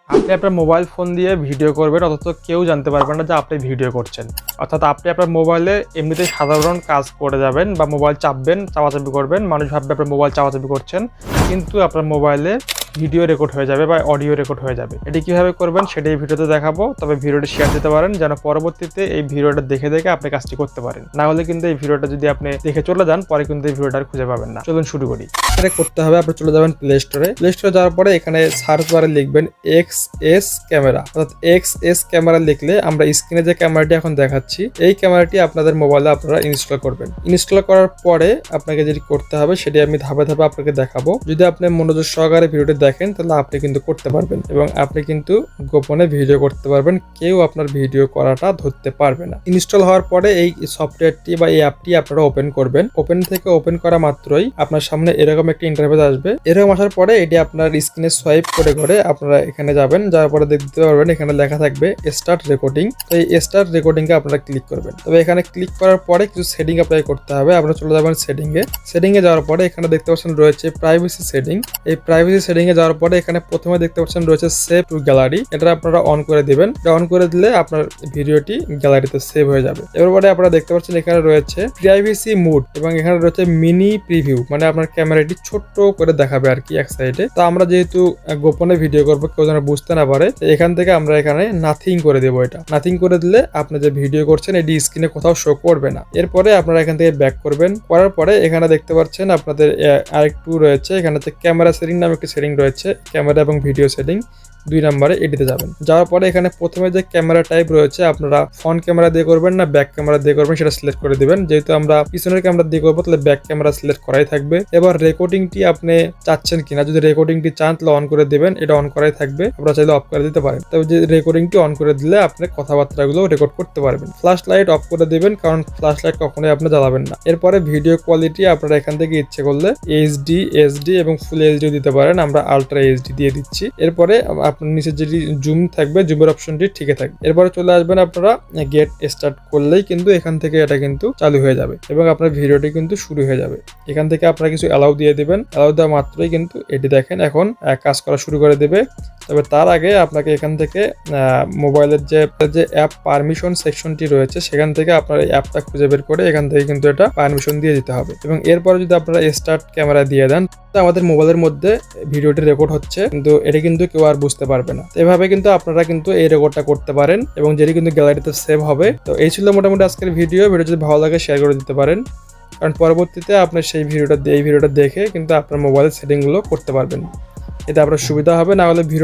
আপনি আপনার mobile phone দিয়ে ভিডিও করবেন অথচ কেউ জানতে পারবেন না যে আপনি ভিডিও করছেন। অর্থাৎ আপনি আপনার মোবাইলে এমনিতেই সাধারণ কাজ করে যাবেন বা মোবাইল চাপবেন, চাপাচাপি করবেন, মানুষ ভাববে আপনার মোবাইল চাপাচাপি করছেন, কিন্তু আপনার মোবাইলে ভিডিও রেকর্ড হয়ে যাবে বা অডিও রেকর্ড হয়ে যাবে। এটি কিভাবে করবেন সেটা এই ভিডিওতে দেখাবো, তবে ভিডিওটি শেয়ার দিতে পারেন যেন পরবর্তীতে এই ভিডিওটা দেখে দেখে আপনি কাজটি করতে পারেন। না হলে কিন্তু এই ভিডিওটা যদি আপনি দেখে চলে যান পরে কিন্তু এই ভিডিওটা আর খুঁজে পাবেন না। চলুন শুরু করি। এটা করতে হবে, আপনি চলে যাবেন প্লে স্টোরে। প্লে স্টোরে যাওয়ার পরে এখানে সার্চ বারে লিখবেন XS ক্যামেরা, অর্থাৎ XS ক্যামেরা লিখলে আমরা স্ক্রিনে যে ক্যামেরাটি এখন দেখাচ্ছি এই ক্যামেরাটি আপনাদের মোবাইলে আপনারা ইনস্টল করবেন। ইনস্টল করার পরে আপনাকে যেটি করতে হবে সেটি আমি ধাপে ধাপে আপনাকে দেখাবো। যদি আপনি মনোযোগ সহকারে ভিডিওটি দেখেন তাহলে আপনি কিন্তু করতে পারবেন এবং আপনি কিন্তু গোপনে ভিডিও করতে পারবেন, কেউ আপনার ভিডিও করাটা ধরতে পারবে না। ইনস্টল হওয়ার পরে এই সফটওয়্যারটি বা এই অ্যাপটি আপনারা ওপেন করবেন। ওপেন করা মাত্রই আপনার সামনে এরকম একটা ইন্টারফেস আসবে। এরকম আসার পরে এটি আপনার স্ক্রিনে সোয়াইপ করে করে আপনারা এখানে যাবেন, যাওয়ার পরে দেখতে পারবেন এখানে লেখা থাকবে স্টার্ট রেকর্ডিং। তো এই স্টার্ট রেকর্ডিং এ আপনারা ক্লিক করবেন। তবে এখানে ক্লিক করার পরে কিছু সেটিং অ্যাপ্লাই করতে হবে। আপনারা চলে যাবেন সেটিং এ যাওয়ার পরে এখানে দেখতে পাচ্ছেন রয়েছে প্রাইভেসি সেটিং। এই প্রাইভেসি সেটিং এ যাওয়ার পরে এখানে প্রথমে দেখতে পাচ্ছেন রয়েছে সেভ টু গ্যালারি। এটা আপনারা অন করে দিবেন। এটা অন করে দিলে আপনার ভিডিওটি গ্যালারিতে সেভ হয়ে যাবে। এরপরে আপনারা দেখতে পাচ্ছেন এখানে রয়েছে প্রাইভেসি মোড এবং এখানে রয়েছে মিনি প্রিভিউ, মানে আপনার ক্যামেরাটি ছোট্ট করে দেখাবে আর কি এক সাইডে। তো আমরা যেহেতু গোপনে ভিডিও করবো, কেউ যেন বুঝতে না পারে, এখান থেকে আমরা এখানে নাথিং করে দেবো। এটা নাথিং করে দিলে আপনি যে ভিডিও করছেন এটি স্ক্রিনে কোথাও শো করবে না। এরপরে আপনারা এখান থেকে ব্যাক করবেন। করার পরে এখানে দেখতে পাচ্ছেন আপনাদের আরেকটু রয়েছে, এখানে ক্যামেরা সেটিং নামে একটি সেটিং রয়েছে, ক্যামেরা এবং ভিডিও সেটিং 2 নম্বরে এটিতে যাবেন। যাওয়ার পরে এখানে প্রথমে যে ক্যামেরা টাইপ রয়েছে আপনারা ফ্রন্ট ক্যামেরা দিয়ে করবেন না ব্যাক ক্যামেরা দিয়ে করবেন সেটা সিলেক্ট করে দিবেন। যেহেতু আমরা পিছনের ক্যামেরা দিয়ে করবো তাহলে ব্যাক ক্যামেরা সিলেক্ট করাই থাকবে। এবার রেকর্ডিংটি আপনি চাচ্ছেন কিনা, যদি রেকর্ডিংটি চান তাহলে অন করে দিবেন, এটা অন করাই থাকবে। আপনারা চাইলে অফ করে দিতে পারেন। তবে যে রেকর্ডিংটি অন করে দিলে আপনি কথাবার্তাগুলো রেকর্ড করতে পারবেন। ফ্ল্যাশ লাইট অফ করে দিবেন, কারণ ফ্ল্যাশ লাইট কখনোই আপনি জ্বালাবেন না। এরপরে ভিডিও কোয়ালিটি আপনারা এখান থেকে ইচ্ছে করলে HD, SD এবং ফুল HD দিতে পারেন। আমরা আলট্রা HD দিয়ে দিচ্ছি। এরপরে আপনার নিচে যেটি জুম থাকবে, জুমের অপশনটি ঠিকই থাকবে। এরপরে চলে আসবেন আপনারা গেট স্টার্ট করলেই কিন্তু এখান থেকে এটা কিন্তু চালু হয়ে যাবে এবং আপনার ভিডিওটি কিন্তু শুরু হয়ে যাবে। এখান থেকে আপনারা কিছু অ্যালাউ দিয়ে দিবেন। অ্যালাউ দেওয়া মাত্রই কিন্তু এটি দেখেন এখন কাজ করা শুরু করে দেবে। তবে তার আগে আপনাকে এখান থেকে মোবাইলের যে অ্যাপ পারমিশন সেকশনটি রয়েছে সেখান থেকে আপনার এই অ্যাপটা খুঁজে বের করে এখান থেকে কিন্তু এটা পারমিশন দিয়ে দিতে হবে এবং এরপরে যদি আপনারা স্টার্ট ক্যামেরা দিয়ে দেন আমাদের মোবাইলের মধ্যে ভিডিওটি রেকর্ড হচ্ছে, কিন্তু এটা কিন্তু কেউ আর বুঝতে পারবে না। এভাবে কিন্তু আপনারা কিন্তু এই রেকর্ডটা করতে পারেন এবং যেটি কিন্তু গ্যালারিতে সেভ হবে। তো এই ছিল মোটামুটি আজকের ভিডিও যদি ভালো লাগে শেয়ার করে দিতে পারেন, কারণ পরবর্তীতে আপনি এই ভিডিওটা দেখে কিন্তু আপনার মোবাইলের সেটিংগুলো করতে পারবেন। এতে আপনার সুবিধা হবে। না হলে ভিডিও